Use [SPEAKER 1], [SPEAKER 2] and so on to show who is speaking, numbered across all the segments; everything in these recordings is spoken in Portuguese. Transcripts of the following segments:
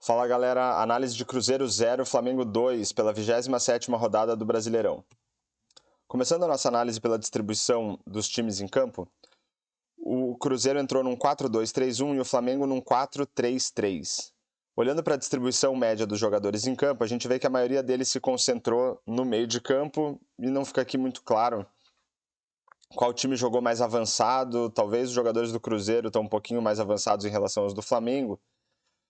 [SPEAKER 1] Fala galera, análise de Cruzeiro 0, Flamengo 2 pela 27ª rodada do Brasileirão. Começando a nossa análise pela distribuição dos times em campo, o Cruzeiro entrou num 4-2-3-1 e o Flamengo num 4-3-3. Olhando para a distribuição média dos jogadores em campo, a gente vê que a maioria deles se concentrou no meio de campo e não fica aqui muito claro qual time jogou mais avançado. Talvez os jogadores do Cruzeiro estão um pouquinho mais avançados em relação aos do Flamengo,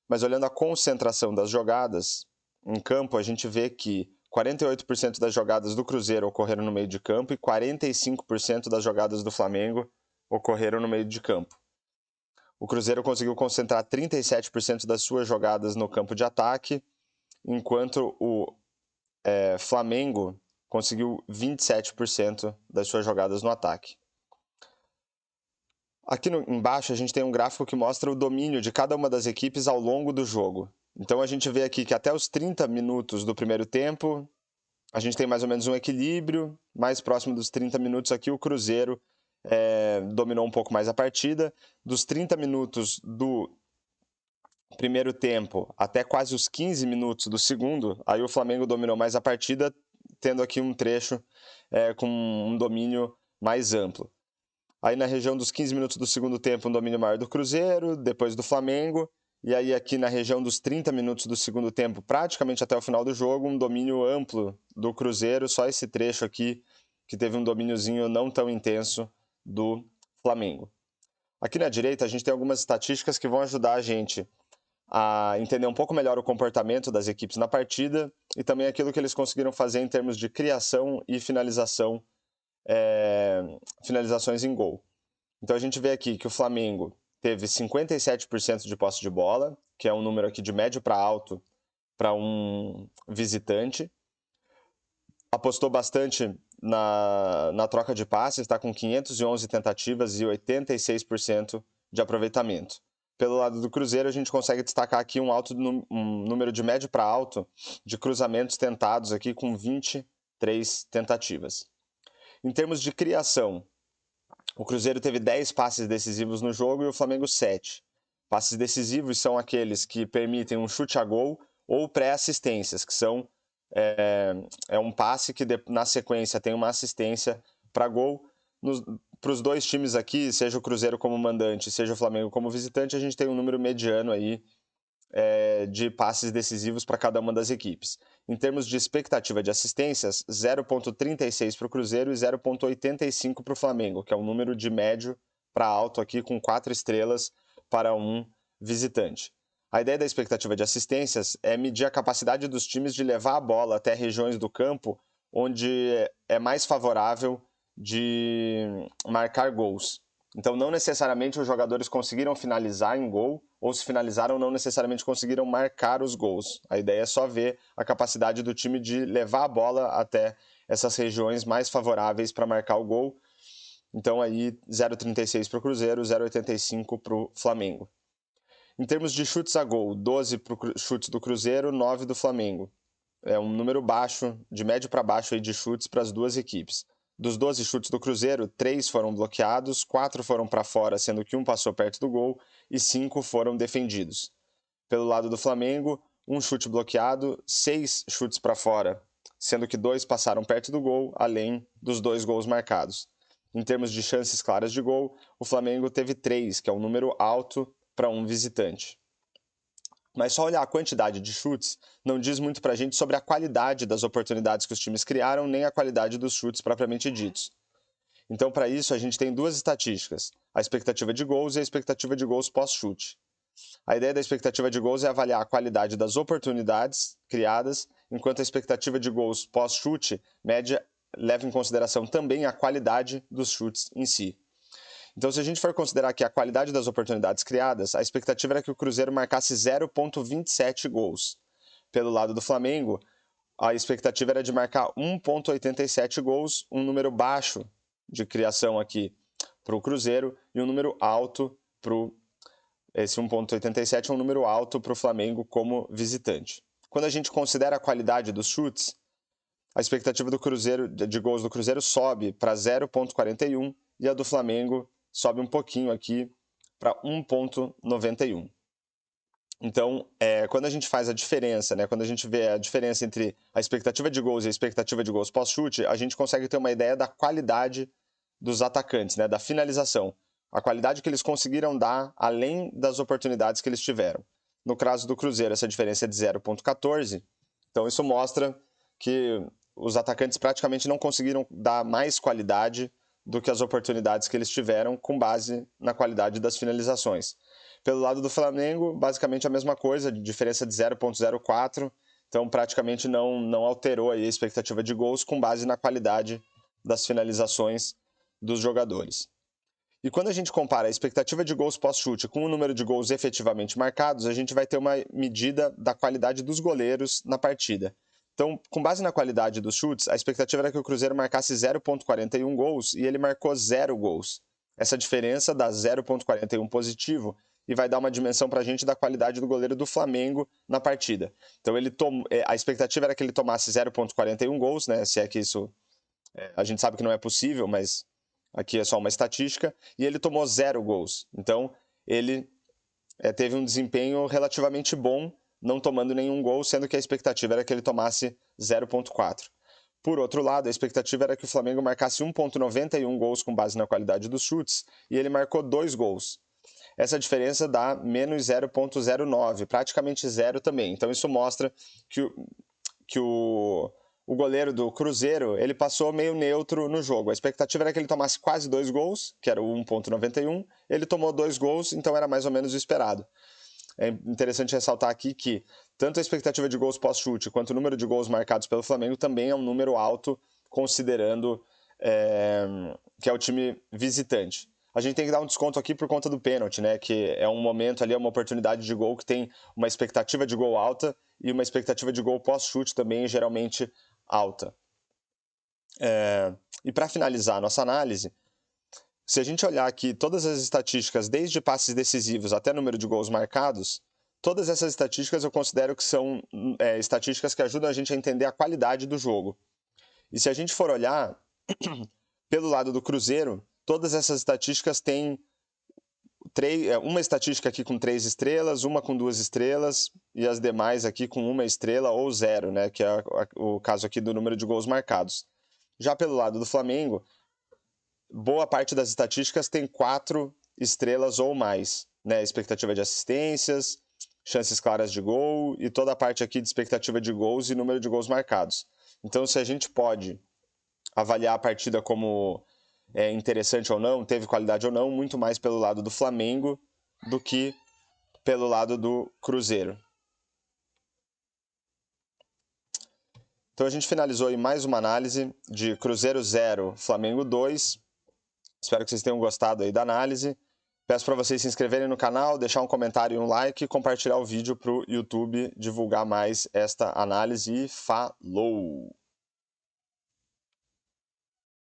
[SPEAKER 1] mas olhando a concentração das jogadas em campo, a gente vê que 48% das jogadas do Cruzeiro ocorreram no meio de campo e 45% das jogadas do Flamengo ocorreram no meio de campo. O Cruzeiro conseguiu concentrar 37% das suas jogadas no campo de ataque, enquanto o Flamengo conseguiu 27% das suas jogadas no ataque. Aqui embaixo a gente tem um gráfico que mostra o domínio de cada uma das equipes ao longo do jogo. Então a gente vê aqui que até os 30 minutos do primeiro tempo, a gente tem mais ou menos um equilíbrio. Mais próximo dos 30 minutos aqui o Cruzeiro dominou um pouco mais a partida. Dos 30 minutos do primeiro tempo até quase os 15 minutos do segundo, aí o Flamengo dominou mais a partida, tendo aqui um trecho com um domínio mais amplo. Aí na região dos 15 minutos do segundo tempo, um domínio maior do Cruzeiro, depois do Flamengo. E aí aqui na região dos 30 minutos do segundo tempo, praticamente até o final do jogo, um domínio amplo do Cruzeiro. Só esse trecho aqui que teve um domíniozinho não tão intenso do Flamengo. Aqui na direita a gente tem algumas estatísticas que vão ajudar a gente a entender um pouco melhor o comportamento das equipes na partida e também aquilo que eles conseguiram fazer em termos de criação e finalizações em gol. Então a gente vê aqui que o Flamengo teve 57% de posse de bola, que é um número aqui de médio para alto para um visitante. Apostou bastante na troca de passes, está com 511 tentativas e 86% de aproveitamento. Pelo lado do Cruzeiro, a gente consegue destacar aqui um número de médio para alto de cruzamentos tentados aqui com 23 tentativas. Em termos de criação, o Cruzeiro teve 10 passes decisivos no jogo e o Flamengo 7. Passes decisivos são aqueles que permitem um chute a gol ou pré-assistências, que são um passe que na sequência tem uma assistência para gol. Para os dois times aqui, seja o Cruzeiro como mandante, seja o Flamengo como visitante, a gente tem um número mediano aí de passes decisivos para cada uma das equipes. Em termos de expectativa de assistências, 0,36 para o Cruzeiro e 0,85 para o Flamengo, que é um número de médio para alto aqui, com 4 estrelas para um visitante. A ideia da expectativa de assistências é medir a capacidade dos times de levar a bola até regiões do campo onde é mais favorável de marcar gols. Então, não necessariamente os jogadores conseguiram finalizar em gol, ou se finalizaram, não necessariamente conseguiram marcar os gols. A ideia é só ver a capacidade do time de levar a bola até essas regiões mais favoráveis para marcar o gol. Então, aí 0,36 para o Cruzeiro, 0,85 para o Flamengo. Em termos de chutes a gol, 12 chutes do Cruzeiro, 9 do Flamengo. É um número baixo, de médio para baixo aí de chutes para as duas equipes. Dos 12 chutes do Cruzeiro, 3 foram bloqueados, 4 foram para fora, sendo que um passou perto do gol, e 5 foram defendidos. Pelo lado do Flamengo, um chute bloqueado, 6 chutes para fora, sendo que 2 passaram perto do gol, além dos 2 gols marcados. Em termos de chances claras de gol, o Flamengo teve 3, que é um número alto para um visitante. Mas só olhar a quantidade de chutes não diz muito para a gente sobre a qualidade das oportunidades que os times criaram, nem a qualidade dos chutes propriamente ditos. Então, para isso, a gente tem duas estatísticas: a expectativa de gols e a expectativa de gols pós-chute. A ideia da expectativa de gols é avaliar a qualidade das oportunidades criadas, enquanto a expectativa de gols pós-chute média leva em consideração também a qualidade dos chutes em si. Então, se a gente for considerar aqui a qualidade das oportunidades criadas, a expectativa era que o Cruzeiro marcasse 0,27 gols. Pelo lado do Flamengo, a expectativa era de marcar 1,87 gols, um número baixo de criação aqui para o Cruzeiro e um número alto para esse 1,87 é um número alto para o Flamengo como visitante. Quando a gente considera a qualidade dos chutes, a expectativa do Cruzeiro, de gols do Cruzeiro sobe para 0,41 e a do Flamengo sobe um pouquinho aqui para 1,91. Então, quando a gente faz a diferença, né, quando a gente vê a diferença entre a expectativa de gols e a expectativa de gols pós-chute, a gente consegue ter uma ideia da qualidade dos atacantes, né, da finalização. A qualidade que eles conseguiram dar além das oportunidades que eles tiveram. No caso do Cruzeiro, essa diferença é de 0,14. Então, isso mostra que os atacantes praticamente não conseguiram dar mais qualidade do que as oportunidades que eles tiveram com base na qualidade das finalizações. Pelo lado do Flamengo, basicamente a mesma coisa, diferença de 0,04. Então, praticamente não alterou aí a expectativa de gols com base na qualidade das finalizações dos jogadores. E quando a gente compara a expectativa de gols pós-chute com o número de gols efetivamente marcados, a gente vai ter uma medida da qualidade dos goleiros na partida. Então, com base na qualidade dos chutes, a expectativa era que o Cruzeiro marcasse 0,41 gols e ele marcou 0 gols. Essa diferença dá 0,41 positivo e vai dar uma dimensão para a gente da qualidade do goleiro do Flamengo na partida. Então, a expectativa era que ele tomasse 0,41 gols, né? Se é que isso a gente sabe que não é possível, mas aqui é só uma estatística, e ele tomou 0 gols. Então, ele teve um desempenho relativamente bom, não tomando nenhum gol, sendo que a expectativa era que ele tomasse 0,4. Por outro lado, a expectativa era que o Flamengo marcasse 1,91 gols com base na qualidade dos chutes, e ele marcou 2 gols. Essa diferença dá menos 0,09, praticamente zero também. Então, isso mostra que o goleiro do Cruzeiro, ele passou meio neutro no jogo. A expectativa era que ele tomasse quase 2 gols, que era o 1,91. Ele tomou 2 gols, então era mais ou menos o esperado. É interessante ressaltar aqui que tanto a expectativa de gols pós-chute quanto o número de gols marcados pelo Flamengo também é um número alto, considerando que é o time visitante. A gente tem que dar um desconto aqui por conta do pênalti, né? Que é um momento ali, é uma oportunidade de gol que tem uma expectativa de gol alta e uma expectativa de gol pós-chute também geralmente alta. E para finalizar a nossa análise, se a gente olhar aqui todas as estatísticas, desde passes decisivos até número de gols marcados, todas essas estatísticas eu considero que são estatísticas que ajudam a gente a entender a qualidade do jogo. E se a gente for olhar pelo lado do Cruzeiro, todas essas estatísticas têm uma estatística aqui com 3 estrelas, uma com 2 estrelas e as demais aqui com 1 estrela ou 0, né, que é o caso aqui do número de gols marcados. Já pelo lado do Flamengo, boa parte das estatísticas tem 4 estrelas ou mais, né, expectativa de assistências, chances claras de gol e toda a parte aqui de expectativa de gols e número de gols marcados. Então, se a gente pode avaliar a partida como interessante ou não, teve qualidade ou não, muito mais pelo lado do Flamengo do que pelo lado do Cruzeiro. Então a gente finalizou aí mais uma análise de Cruzeiro 0, Flamengo 2. Espero que vocês tenham gostado aí da análise. Peço para vocês se inscreverem no canal, deixar um comentário e um like e compartilhar o vídeo para o YouTube divulgar mais esta análise. E falou!